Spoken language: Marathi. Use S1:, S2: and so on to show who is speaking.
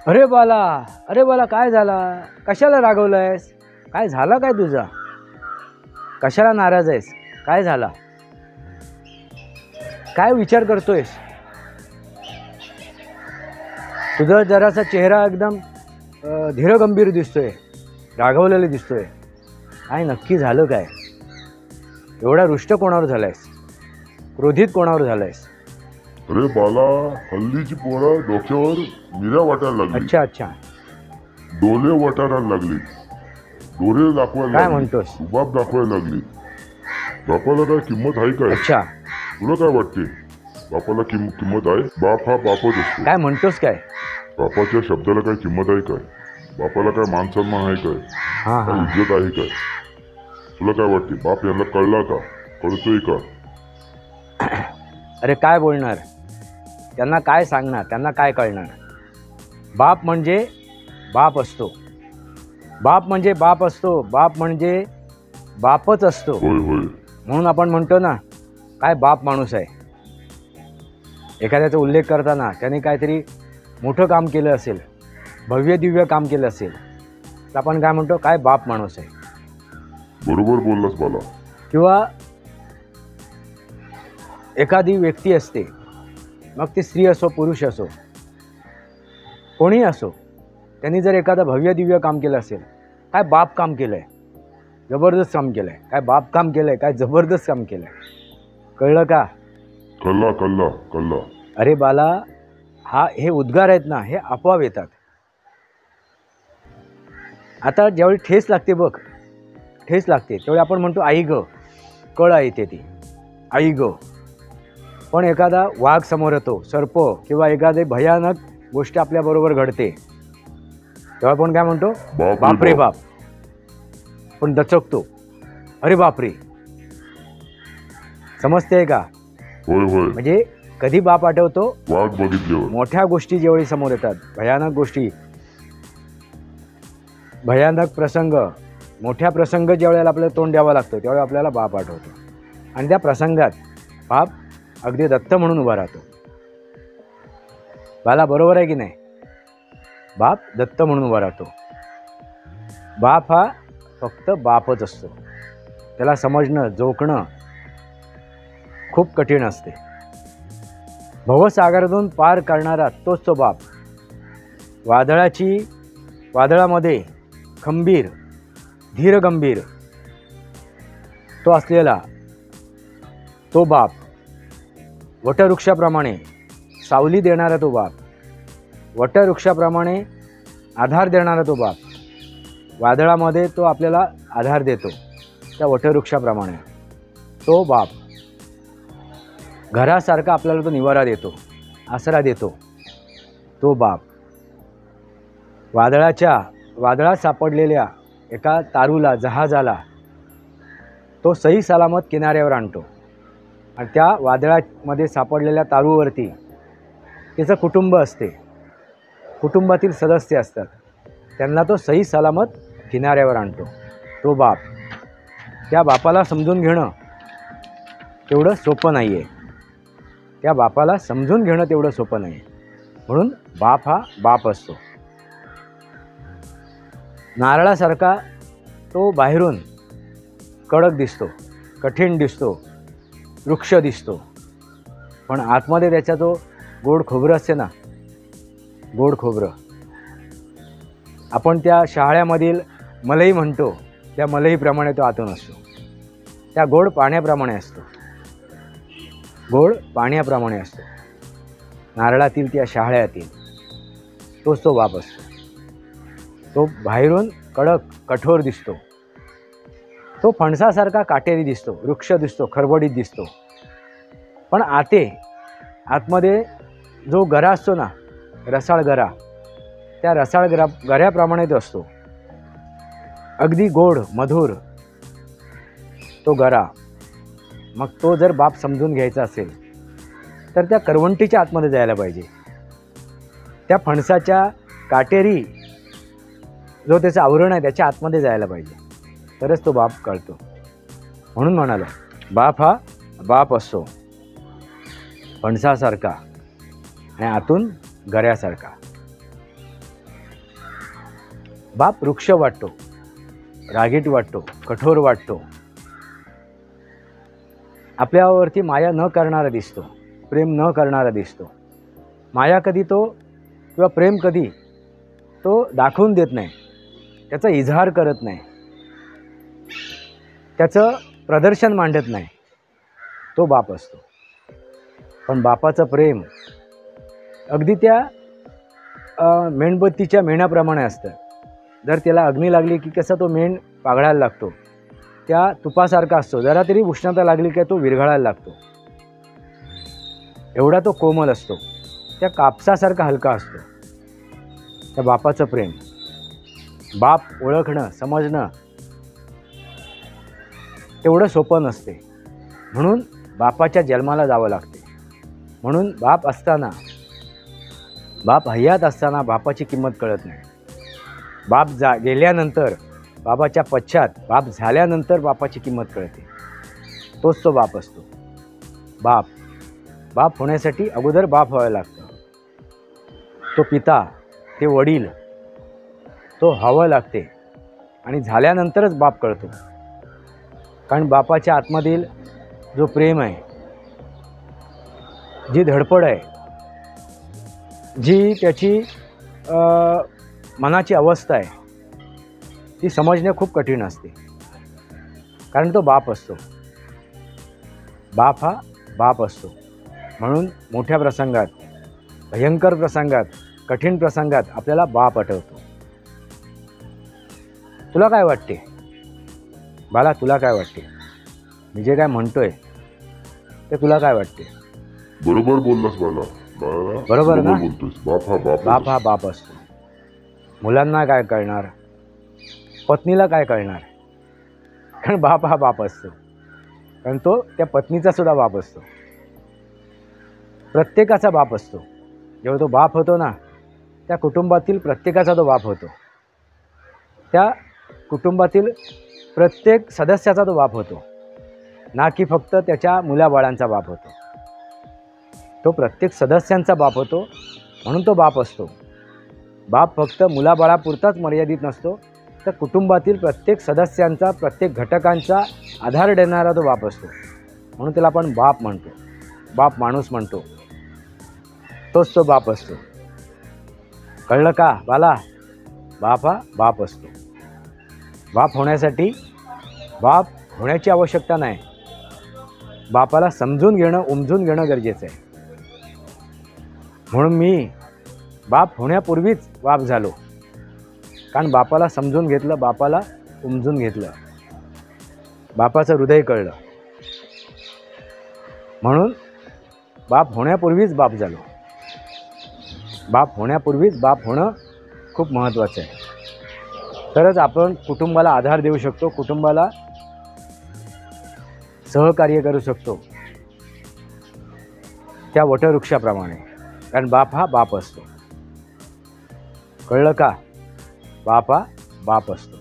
S1: अरे बाला, अरे बाला, काय झाला? कशाला रागवलंयस? काय झालं काय तुझा? कशाला नाराज आहेस? काय झाला? काय विचार करतोयस? तुझा जरासा चेहरा एकदम धीरगंभीर दिसतोय, रागवलेला दिसतोय. काय नक्की झालं काय? एवढा रुष्ट कोणावर झालायस? क्रोधित कोणावर झालायस?
S2: अरे बाला, हल्लीची पोरं डोक्यावर मिऱ्या वाटायला लागली,
S1: अच्छा अच्छा,
S2: डोले वाटायला लागले, डोळे दाखवायला
S1: काय
S2: लागले,
S1: म्हणतोस?
S2: रुबाब दाखवायला लागले. बापाला काय किंमत आहे काय?
S1: अच्छा,
S2: तुला काय वाटते? बापाला किंमत आहे? बाप हा बापच असतो.
S1: काय म्हणतोस काय?
S2: बापाच्या शब्दाला काय किंमत आहे काय? बापाला काय मान सन्मान आहे काय?
S1: हां
S2: काय
S1: हां,
S2: इज्जत आहे काय? तुला काय वाटते? बाप यांना कळला का? कळतोय का?
S1: अरे काय बोलणार? त्यांना काय सांगणार? त्यांना काय कळणार? बाप म्हणजे बाप असतो. बाप म्हणजे बाप असतो. बाप म्हणजे बापच असतो.
S2: होय होय.
S1: म्हणून आपण म्हणतो ना, काय बाप माणूस आहे. एखाद्याचा उल्लेख करताना त्याने काहीतरी मोठं काम केलं असेल, भव्य दिव्य काम केलं असेल, तर आपण काय म्हणतो? काय बाप माणूस आहे.
S2: बरोबर बोललास बाला.
S1: किंवा एखादी व्यक्ती असते, मग ती स्त्री असो पुरुष असो, कोणीही असो, त्यांनी जर एखादं भव्य दिव्य काम केलं असेल, काय बाप काम केलं आहे, जबरदस्त काम केलं आहे, काय बाप काम केलं आहे, काय जबरदस्त काम केलं आहे. कळलं का?
S2: कल्ला कल्ला कल्ला.
S1: अरे बाला, हे उद्गार आहेत ना, हे आपोआप येतात. आता ज्यावेळी ठेस लागते बघ, ठेस लागते त्यावेळी आपण म्हणतो आई ग, कळ येते ती, आई ग. पण एखादा वाघ समोर येतो, सर्प किंवा एखादी भयानक गोष्ट आपल्याबरोबर घडते, तेव्हा आपण काय म्हणतो? बापरे बाप. पण दचकतो, अरे बापरे. समजते का?
S2: होय होय.
S1: म्हणजे कधी बाप आठवतो?
S2: वाघ बघितल्यावर.
S1: मोठ्या गोष्टी ज्यावेळी समोर येतात, भयानक गोष्टी, भयानक प्रसंग, मोठ्या प्रसंग ज्यावेळेला आपल्याला तोंड द्यावं लागतं, त्यावेळी आपल्याला बाप आठवतो. आणि त्या प्रसंगात बाप अगदी दत्त म्हणून उभा राहतो. बाला, बरोबर आहे की नाही? बाप दत्त म्हणून उभा राहतो. बाप हा फक्त बापच असतो. त्याला समजणं, जोखणं खूप कठीण असते. भवसागरातून पार करणारा तोच तो बाप. वादळामध्ये खंबीर, धीरगंभीर तो असलेला तो बाप. वटवृक्षाप्रमाणे सावली देणारा तो बाप. वटवृक्षाप्रमाणे आधार देणारा तो बाप. वादळामध्ये तो आपल्याला आधार देतो, त्या वटवृक्षाप्रमाणे तो बाप. घरासारखा आपल्याला तो निवारा देतो, आसरा देतो, तो बाप. वादळात सापडलेल्या एका तारूला, जहाजाला तो सही सलामत किनाऱ्यावर आणतो. आणि त्या वादळामध्ये सापडलेल्या तारूवरती त्याचं कुटुंब असते, कुटुंबातील सदस्य असतात, त्यांना तो सही सलामत किनाऱ्यावर आणतो, तो बाप. त्या बापाला समजून घेणं तेवढं सोपं नाही आहे. त्या बापाला समजून घेणं तेवढं सोपं नाही. म्हणून बाप हा बाप असतो. नारळासारखा तो बाहेरून कडक दिसतो, कठीण दिसतो, वृक्ष दिसतो, पण आतमध्ये त्याच्या तो गोड खोबरं असते ना, गोड खोबरं. आपण त्या शहाळ्यामधील मलई म्हणतो, त्या मलईप्रमाणे तो आतून असतो. त्या गोड पाण्याप्रमाणे असतो, गोड पाण्याप्रमाणे असतो. नारळातील त्या शहाळ्यातील तोच तो बाप असतो. तो बाहेरून कडक कठोर दिसतो, तो फणसासारखा काटेरी दिसतो, वृक्ष दिसतो, खरबडीत दिसतो, पण आतमध्ये जो गरा असतो ना, रसाळ गरा, त्या रसाळ गऱ्याप्रमाणे तो असतो. अगदी गोड मधुर तो गरा. मग तो जर बाप समजून घ्यायचा असेल तर त्या करवंटीच्या आतमध्ये जायला पाहिजे. त्या फणसाच्या काटेरी जो त्याचं आवरण आहे त्याच्या आतमध्ये जायला पाहिजे, तरच तो बाप कळतो. म्हणून म्हणालो, बाप हा बाप असतो, फणसासारखा आणि आतून गऱ्यासारखा. बाप वृक्ष वाटतो, रागीट वाटतो, कठोर वाटतो, आपल्यावरती माया न करणारा दिसतो, प्रेम न करणारा दिसतो. माया कधी तो किंवा प्रेम कधी तो दाखवून देत नाही, त्याचा इजहार करत नाही, त्याचं प्रदर्शन मांडत नाही, तो बाप असतो. पण बापाचं प्रेम अगदी त्या मेणबत्तीच्या मेणाप्रमाणे असतं. जर त्याला अग्नी लागली की कसा तो मेण पागळायला लागतो, त्या तुपासारखा असतो. जरा तरी उष्णता लागली की तो विरघळायला लागतो. एवढा तो कोमल असतो, त्या कापसासारखा हलका असतो. त्या बापाचं प्रेम, बाप ओळखणं समजणं तेवढं सोपं नसते. म्हणून बापाच्या जन्माला जावं लागते. म्हणून बाप असताना, बाप हयात असताना बापाची किंमत कळत नाही. बाप गेल्यानंतर, बाबाच्या पश्चात, बाप झाल्यानंतर बापाची किंमत कळते. तोच तो बाप असतो. बाप होण्यासाठी अगोदर बाप व्हावं लागतं. तो पिता, ते वडील, तो हवं लागते आणि झाल्यानंतरच बाप कळतो. कारण बापाच्या आतमधील जो प्रेम आहे, जी धडपड आहे, जी त्याची मनाची अवस्था आहे, ती समजणे खूप कठीण असते. कारण तो बाप असतो. बाप हा बाप असतो. म्हणून मोठ्या प्रसंगात, भयंकर प्रसंगात, कठीण प्रसंगात आपल्याला बाप आठवतो. तुला काय वाटते बाला? तुला काय वाटते? मी जे काय म्हणतोय ते तुला काय वाटते?
S2: बरोबर बोललास बाला.
S1: बरोबर ना?
S2: बोलतोस. बाप
S1: हा बाप असतो. मुलांना काय कळणार, पत्नीला काय कळणार? कारण बाप हा बाप असतो. कारण तो त्या पत्नीचा सुद्धा बाप असतो. प्रत्येकाचा बाप असतो. जेव्हा तो बाप होतो ना, त्या कुटुंबातील प्रत्येकाचा तो बाप होतो. त्या कुटुंबातील प्रत्येक सदस्याचा तो बाप होतो, ना की फक्त त्याच्या मुलाबाळांचा बाप होतो. तो प्रत्येक सदस्यांचा बाप होतो. म्हणून तो बाप असतो. बाप फक्त मुलाबाळापुरताच मर्यादित नसतो, तर कुटुंबातील प्रत्येक सदस्यांचा, प्रत्येक घटकांचा आधार देणारा तो बाप असतो. म्हणून त्याला आपण बाप म्हणतो, बाप माणूस म्हणतो. तोच तो बाप असतो. कळलं का बाला? बाप हा बाप असतो. बाप होण्यासाठी बाप होण्याची आवश्यकता नाही. बापाला समजून घेणं, उमजून घेणं गरजेचं आहे. म्हणून मी बाप होण्यापूर्वीच बाप झालो. कारण बापाला समजून घेतलं, बापाला उमजून घेतलं, बापाचं हृदय कळलं. म्हणून बाप होण्यापूर्वीच बाप झालो. बाप होण्यापूर्वीच बाप होणं खूप महत्त्वाचं आहे. तरच आपण कुटुंबाला आधार देऊ शकतो, कुटुंबाला सहकार्य करू शकतो त्या वटवृक्षाप्रमाणे. कारण बाप हा बाप असतो. कळलं का? बाप हा बाप असतो.